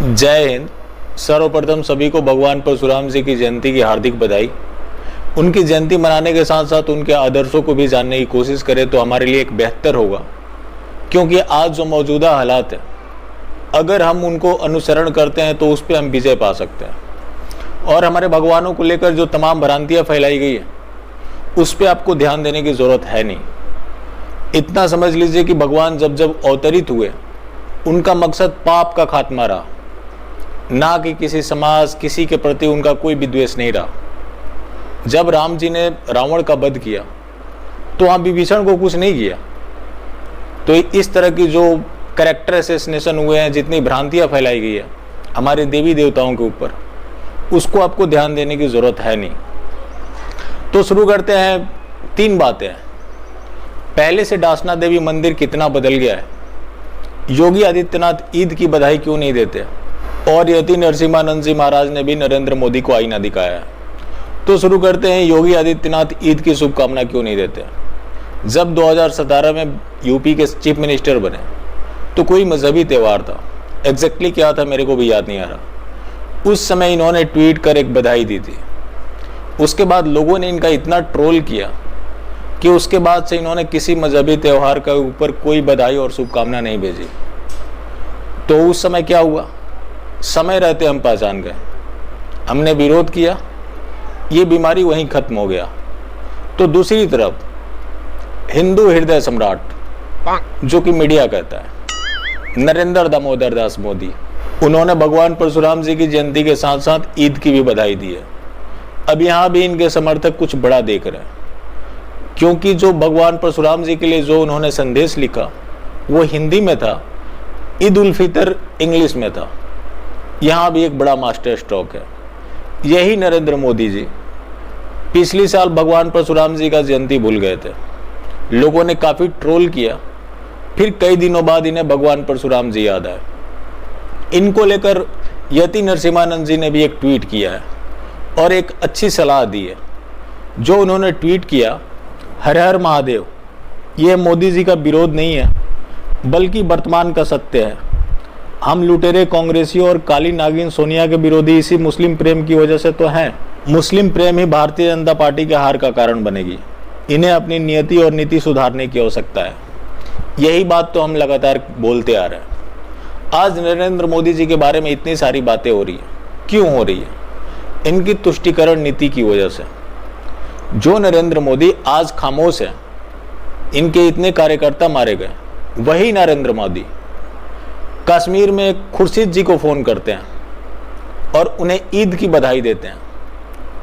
जय हिंद। सर्वप्रथम सभी को भगवान परशुराम जी की जयंती की हार्दिक बधाई। उनकी जयंती मनाने के साथ साथ उनके आदर्शों को भी जानने की कोशिश करें तो हमारे लिए एक बेहतर होगा, क्योंकि आज जो मौजूदा हालात है, अगर हम उनको अनुसरण करते हैं तो उस पर हम विजय पा सकते हैं। और हमारे भगवानों को लेकर जो तमाम भ्रांतियाँ फैलाई गई है उस पर आपको ध्यान देने की ज़रूरत है नहीं। इतना समझ लीजिए कि भगवान जब जब अवतरित हुए उनका मकसद पाप का खात्मा रहा, ना कि किसी समाज किसी के प्रति उनका कोई विद्वेष नहीं रहा। जब राम जी ने रावण का वध किया तो वहाँ विभीषण को कुछ नहीं किया। तो इस तरह की जो कैरेक्टर असैसिनेशन हुए हैं, जितनी भ्रांतियाँ फैलाई गई है हमारे देवी देवताओं के ऊपर, उसको आपको ध्यान देने की ज़रूरत है नहीं। तो शुरू करते हैं। 3 बातें हैं। पहले से डासना देवी मंदिर कितना बदल गया है, योगी आदित्यनाथ ईद की बधाई क्यों नहीं देते, और यति नरसिम्हानंद जी महाराज ने भी नरेंद्र मोदी को आईना दिखाया है। तो शुरू करते हैं। योगी आदित्यनाथ ईद की शुभकामना क्यों नहीं देते। जब 2017 में यूपी के चीफ मिनिस्टर बने तो कोई मजहबी त्यौहार था, एग्जैक्टली क्या था मेरे को भी याद नहीं आ रहा। उस समय इन्होंने ट्वीट कर एक बधाई दी थी। उसके बाद लोगों ने इनका इतना ट्रोल किया कि उसके बाद से इन्होंने किसी मजहबी त्यौहार के ऊपर कोई बधाई और शुभकामना नहीं भेजी। तो उस समय क्या हुआ, समय रहते हम पहचान गए, हमने विरोध किया, ये बीमारी वहीं खत्म हो गया। तो दूसरी तरफ हिंदू हृदय सम्राट जो कि मीडिया कहता है, नरेंद्र दामोदर दास मोदी, उन्होंने भगवान परशुराम जी की जयंती के साथ साथ ईद की भी बधाई दी है। अब यहाँ भी इनके समर्थक कुछ बड़ा देख रहे हैं, क्योंकि जो भगवान परशुराम जी के लिए जो उन्होंने संदेश लिखा वो हिंदी में था, ईद उल फितर इंग्लिश में था। यहाँ भी एक बड़ा मास्टर स्ट्रोक है। यही नरेंद्र मोदी जी पिछली साल भगवान परशुराम जी का जयंती भूल गए थे, लोगों ने काफ़ी ट्रोल किया, फिर कई दिनों बाद इन्हें भगवान परशुराम जी याद आए। इनको लेकर यति नरसिम्हानंद जी ने भी एक ट्वीट किया है और एक अच्छी सलाह दी है। जो उन्होंने ट्वीट किया, हर हर महादेव, ये मोदी जी का विरोध नहीं है बल्कि वर्तमान का सत्य है। हम लुटेरे कांग्रेसियों और काली नागिन सोनिया के विरोधी इसी मुस्लिम प्रेम की वजह से तो हैं। मुस्लिम प्रेम ही भारतीय जनता पार्टी के हार का कारण बनेगी। इन्हें अपनी नियति और नीति सुधारने की आवश्यकता है। यही बात तो हम लगातार बोलते आ रहे हैं। आज नरेंद्र मोदी जी के बारे में इतनी सारी बातें हो रही है, क्यों हो रही है? इनकी तुष्टीकरण नीति की वजह से। जो नरेंद्र मोदी आज खामोश है, इनके इतने कार्यकर्ता मारे गए, वही नरेंद्र मोदी कश्मीर में खुर्शीद जी को फ़ोन करते हैं और उन्हें ईद की बधाई देते हैं।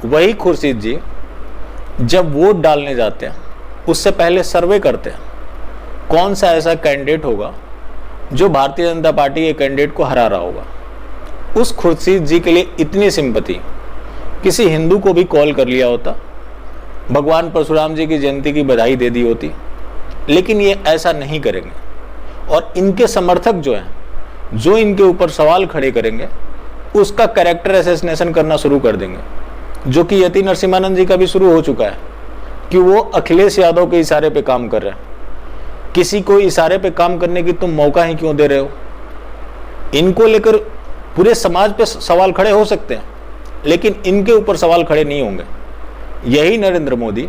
वही खुर्शीद जी जब वोट डालने जाते हैं उससे पहले सर्वे करते हैं कौन सा ऐसा कैंडिडेट होगा जो भारतीय जनता पार्टी के कैंडिडेट को हरा रहा होगा। उस खुर्शीद जी के लिए इतनी सिंपैथी किसी हिंदू को भी कॉल कर लिया होता, भगवान परशुराम जी की जयंती की बधाई दे दी होती, लेकिन ये ऐसा नहीं करेंगे। और इनके समर्थक जो हैं, जो इनके ऊपर सवाल खड़े करेंगे, उसका कैरेक्टर असैसिनेशन करना शुरू कर देंगे, जो कि यति नरसिम्हानंद जी का भी शुरू हो चुका है कि वो अखिलेश यादव के इशारे पे काम कर रहे हैं। किसी को इशारे पे काम करने की तुम मौका ही क्यों दे रहे हो? इनको लेकर पूरे समाज पे सवाल खड़े हो सकते हैं, लेकिन इनके ऊपर सवाल खड़े नहीं होंगे। यही नरेंद्र मोदी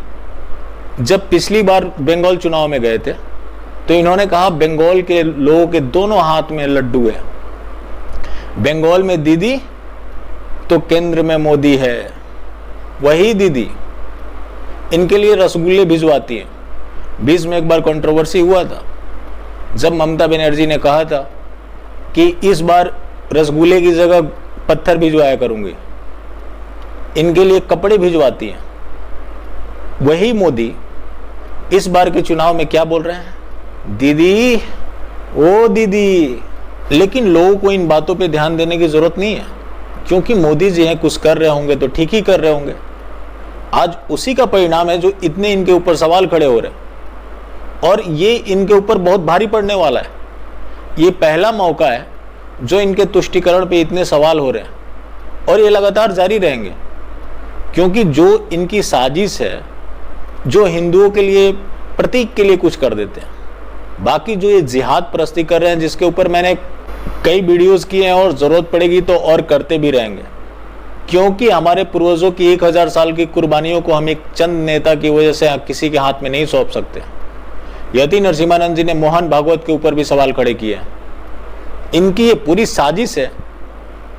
जब पिछली बार बंगाल चुनाव में गए थे तो इन्होंने कहा बंगाल के लोगों के दोनों हाथ में लड्डू है, बंगाल में दीदी तो केंद्र में मोदी है। वही दीदी इनके लिए रसगुल्ले भिजवाती हैं। बीच में एक बार कंट्रोवर्सी हुआ था जब ममता बनर्जी ने कहा था कि इस बार रसगुल्ले की जगह पत्थर भिजवाया करूंगी, इनके लिए कपड़े भिजवाती हैं। वही मोदी इस बार के चुनाव में क्या बोल रहे हैं, दीदी ओ दीदी। लेकिन लोगों को इन बातों पे ध्यान देने की जरूरत नहीं है, क्योंकि मोदी जी हैं, कुछ कर रहे होंगे तो ठीक ही कर रहे होंगे। आज उसी का परिणाम है जो इतने इनके ऊपर सवाल खड़े हो रहे हैं, और ये इनके ऊपर बहुत भारी पड़ने वाला है। ये पहला मौका है जो इनके तुष्टीकरण पे इतने सवाल हो रहे हैं, और ये लगातार जारी रहेंगे, क्योंकि जो इनकी साजिश है, जो हिंदुओं के लिए प्रतीक के लिए कुछ कर देते हैं, बाकी जो ये जिहाद परस्ती कर रहे हैं, जिसके ऊपर मैंने कई वीडियोस किए हैं और ज़रूरत पड़ेगी तो और करते भी रहेंगे, क्योंकि हमारे पूर्वजों की 1000 साल की कुर्बानियों को हम एक चंद नेता की वजह से किसी के हाथ में नहीं सौंप सकते। यति नरसिम्हानंद जी ने मोहन भागवत के ऊपर भी सवाल खड़े किए हैं। इनकी ये पूरी साजिश है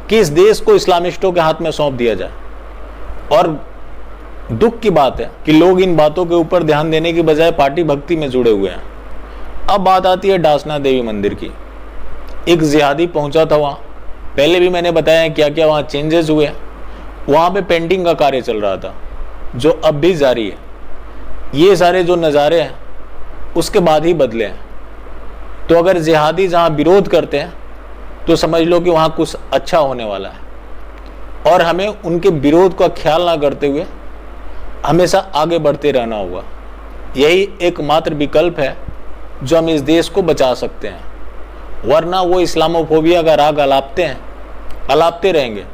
कि इस देश को इस्लामिस्टों के हाथ में सौंप दिया जाए। और दुख की बात है कि लोग इन बातों के ऊपर ध्यान देने की बजाय पार्टी भक्ति में जुड़े हुए हैं। अब बात आती है डासना देवी मंदिर की। एक जिहादी पहुंचा था वहाँ, पहले भी मैंने बताया क्या क्या वहाँ चेंजेस हुए। वहाँ पे पेंटिंग का कार्य चल रहा था जो अब भी जारी है। ये सारे जो नज़ारे हैं उसके बाद ही बदले हैं। तो अगर जिहादी जहाँ विरोध करते हैं तो समझ लो कि वहाँ कुछ अच्छा होने वाला है, और हमें उनके विरोध का ख्याल ना करते हुए हमेशा आगे बढ़ते रहना होगा। यही एकमात्र विकल्प है जो हम इस देश को बचा सकते हैं, वरना वो इस्लामोफोबिया का राग अलापते रहेंगे।